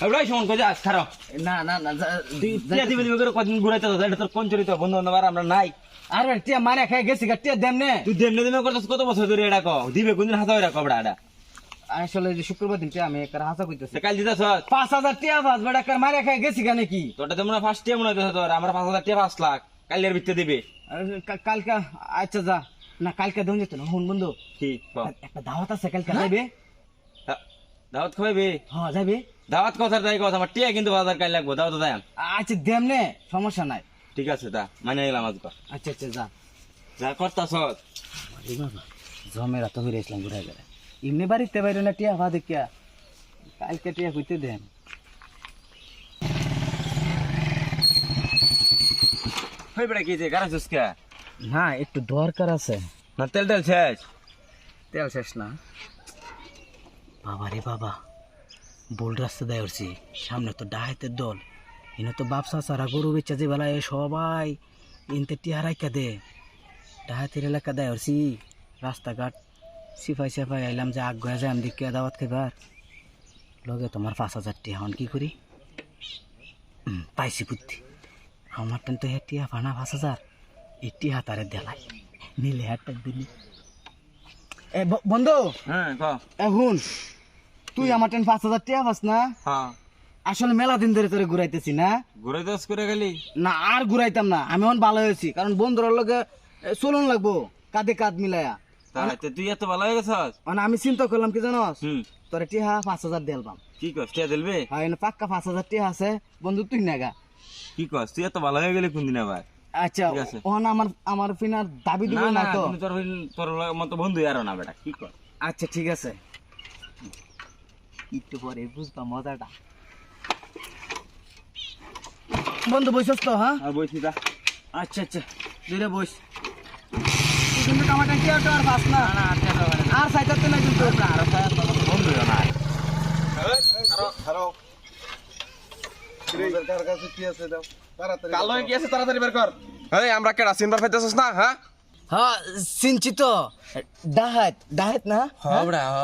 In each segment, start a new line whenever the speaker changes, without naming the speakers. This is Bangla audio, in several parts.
ওরাই সমান করে আজ খারাপ
না না না
টিয়া দিবে দিবে করে কদিন ঘুরাইতে তো এটা তোর কোন চরিত্র বন্ধু বান্ধব আর আমরা নাই
আর টিয়া মারে খাই গেছি গা টিয়া দেন নে
তুই দেমনে দেমনে করতেছ কত বছর ধরে এটা কও দিবে কোনদিন হাতে রাখো বড়া এটা
আসলে যে শুক্রবার দিন টিয়া আমি একটা হাসা কইতেছি
কাল দিতাছ
5000 টিয়া বাস বড় কার মারে খাই গেছি গা নাকি
তোটা তো মনে ফার্স্ট টাইম মনে হইতেছে তোর আমরা 5000 টাকা 5 লাখ কালের ভিতরে দিবে
কালকে আচ্ছা যা না কালকে দম যেত না হুন বন্ধু
কি
একটা দাওয়াত আছে কালকে যাইবে
দাওয়াত খাইবে
হ্যাঁ যাইবে
দাওয়াত কথা তাই কথা আমার টিয়া কিন্তু 5000 কাল লাগবে দাও তো দাম
আচ্ছা দেম নে সমস্যা নাই
ঠিক আছে তা মানে গেলাম আজকে
আচ্ছা আচ্ছা যা
যা করতাছ
বাবা জমেরা তো হইরে ইসলাম ঘুরে গেলে এমনি বাড়িতে বাইরে না টিয়া ভা দেখিয়া কালকে টিয়া কইতে দেন
হই বড়া কি যে গারাছস কে
না একটু দরকার আছে
না তেল তেল শেষ
তেল শেষ না বাবা রে বাবা বোল রাস্তা দেয় উঠছি সামনে তো ডাহাইতের দল এনে তো বাপসা সারা গরু বেচা যে বেলা সবাই ইনতে টিয়া রাইকা দে ডাহাইতের এলাকা দেয় উঠছি রাস্তাঘাট সিফাই সিফাই আইলাম যে আগ গয়া যায় আমি দিকে দাওয়াত খাইবার লগে তোমার 5000 টিয়া হন কি করি পাইছি বুদ্ধি আমার টেন তো টিয়া ভানা 5000 এই টিয়া তারে দেলাই নিলে হাটটা দিলি এ বন্ধু
হ্যাঁ ক
এখন তুই আমার টেন 5000 টিয়া পাস না
হ্যাঁ
আসলে মেলা দিন ধরে তোরে ঘুরাইতেছি না
ঘুরাইতাছ করে গেলি
না আর ঘুরাইতাম না আমি এখন ভালো হয়েছি কারণ বন্ধুর লগে চলন লাগবো কাঁধে কাঁধ মিলাইয়া
তাইতে তুই এত ভালো হয়ে গেছস
মানে আমি চিন্তা করলাম কি জানোস
হুম
তোরে টিয়া 5000 দেলবাম
কি কস টিয়া দিলবে
হ্যাঁ এনে পাক্কা 5000 টিয়া আছে বন্ধু তুই নাগা
কি কস তুই এত ভালো হয়ে গেলি কোনদিন আবার
আচ্ছা
ঠিক আছে।
ওখানে আমার ফিনার দাবি দিব
না
না
না
তো
তুমি তোর মতো বন্ধু আর না বেটা কি কর
আচ্ছা ঠিক আছে একটু পরে বুঝবা মজাটা বন্ধু বসছস তো হ্যাঁ
আর বইছি দা
আচ্ছা আচ্ছা দুইটা বস তুই কিন্তু টমাটো কি আর পাস না
না আচ্ছা তো
আর সাইতাতে না কিন্তু
আর বন্ধু না
কালো কি আছে তাড়াতাড়ি বের কর এই আমরা কেডা সিনবার পাইতেছস না হ্যাঁ
হ্যাঁ চিনছি তো ডাহাত না
হবড়া হ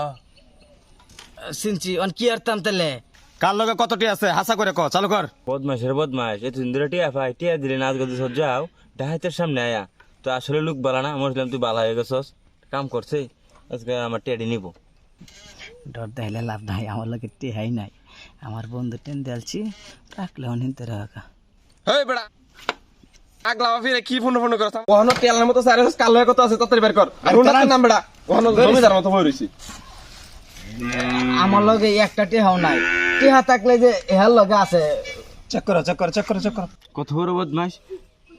চিনছি অন কি আরতাম তাহলে
কার লগে কতটি আছে হাসা করে ক চালু কর
বদমাশের বদমাশ এত সুন্দর টিয়া পাই টিয়া দিলে নাচ গদি সব যাও ডাহাইতের সামনে আয়া তো আসলে লোক বালা না মরছিলাম তুই বালা হয়ে গেছস কাম করছে আজকে আমার টিয়াটি নিব
ডর দেখাইলে লাভ নাই আমার লগে টেহাই নাই আমার বন্ধু টেন দেলছি রাখলে অনিতে রাখা
এই বেড়া আগলা ফিরে কি ফোন ফোন করছ ওহনো তেলের মতো সারে কার লগে কত আছে তাড়াতাড়ি বের কর আর উনার নাম বেড়া ওহনো জমিদার মতো বই রইছি
আমার লগে একটা টেহাও নাই টেহা থাকলে যে এহার লগে আছে
চেক কর চেক কর চেক কর চেক কর
কত বড় বদমাশ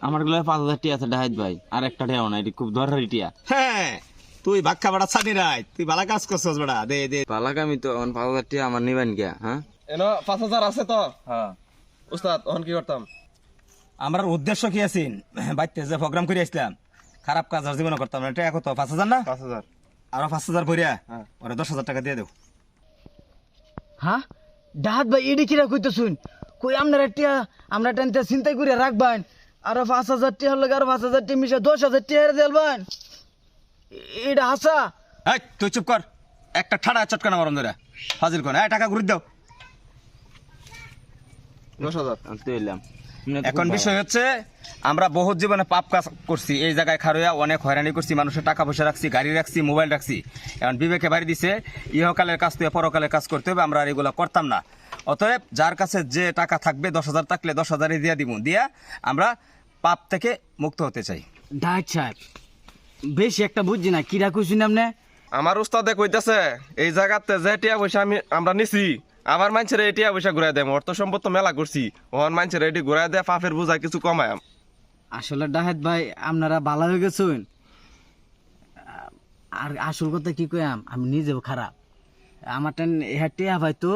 আমার গুলো 5000 টিয়া আছে ডাহাইত ভাই আর একটা টিয়াও না এটি খুব দরকারি টিয়া
হ্যাঁ তুই বাক্কা বেড়া ছানি রাই তুই ভালো কাজ করছস বেড়া দে দে
পালাকামি তো 5000 টিয়া আমার নিবেন কে হ্যাঁ
এনো 5000 আছে তো
হ্যাঁ
উস্তাদ ওহন কি করতাম
আমার উদ্দেশ্য কি আছেন বাইতে যে প্রোগ্রাম করে আসলাম খারাপ কাজ আর জীবনে করতাম না এটা কত 5000 না
5000
আরো 5000 ভরিয়া
হ্যাঁ।
ওরে 10000 টাকা দিয়ে দেও
হ্যাঁ ডাহাত ভাই এডি কিরা কইতো শুন কই আপনারা টিয়া আমরা টেনতে চিন্তাই করে রাখবেন আর 5000 টিয়া লগে আর 5000 টিয়া মিশে 10000 টিয়া দেলবেন এটা হাসা
এই তুই চুপ কর একটা ঠাড়া চটকানা মারন ধরে ফাজিল কোন এই টাকা ঘুরে দাও
10000
আমি তো এলাম
এখন বিষয় হচ্ছে আমরা বহুত জীবনে পাপ কাজ করছি এই জায়গায় খারুয়া অনেক হয়রানি করছি মানুষের টাকা পয়সা রাখছি গাড়ি রাখছি মোবাইল রাখছি এখন বিবেকে বাড়ি দিছে ইহকালের কাজ থেকে পরকালের কাজ করতে হবে আমরা আর এগুলো করতাম না অতএব যার কাছে যে টাকা থাকবে 10000 থাকলে 10000 দিয়ে দিব দিয়া আমরা পাপ থেকে মুক্ত হতে চাই
ডাহাত সাহেব বেশি একটা বুঝছি না কিরা কইছি না আপনি
আমার উস্তাদে কইতাছে এই জায়গাতে যে টিয়া পয়সা আমরা নিছি আবার মানুষের এই টিয়া পয়সা ঘুরাই দেয় অর্থ সম্পদ তো মেলা করছি ওহন মানুষের এটি ঘুরাই দেয় পাপের বোঝা কিছু কমায়
আসলে ডাহাত ভাই আপনারা ভালো হয়ে গেছেন আর আসল কথা কি কইয়াম আমি নিজেও খারাপ আমার টেন ইহা টিয়া ভাই তো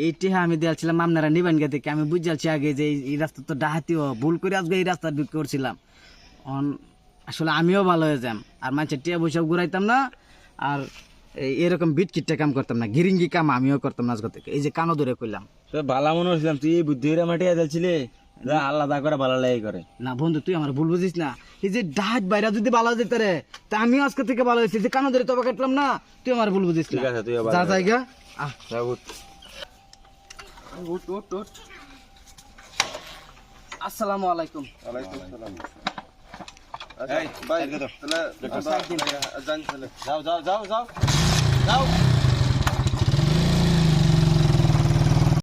এই টিহা আমি দিয়েছিলাম আপনারা নিবেন গে দেখে আমি বুঝালছি আগে যে এই রাস্তা তো ডাহাতিও ভুল করে আজকে এই রাস্তা ঢুকে করছিলাম আসলে আমিও ভালো হয়ে যাম আর মানুষের টিয়া বৈশাখ ঘুরাইতাম না আর এরকম বিটকিটটা কাম করতাম না গিরিঙ্গি কাম আমিও করতাম না আজকে থেকে এই যে কানো ধরে কইলাম
তো ভালো মনে হচ্ছিলাম তুই এই বুদ্ধি আমার টিয়া দিলছিলে আলাদা করে ভালো লাগে করে
না বন্ধু তুই আমার ভুল বুঝিস না এই যে ডাহাত বাইরা যদি ভালো যেতে রে তা আমিও আজকে থেকে ভালো হয়েছি যে কানো ধরে তবা কাটলাম না তুই আমার ভুল বুঝিস
ঠিক
না
আছে তুই আবার
যা জায়গা
যাবো
উঠ উঠ উঠ আসসালামু আলাইকুম
ভাই তাহলে
সাইড দিন।
জানি তাহলে
যাও যাও যাও যাও যাও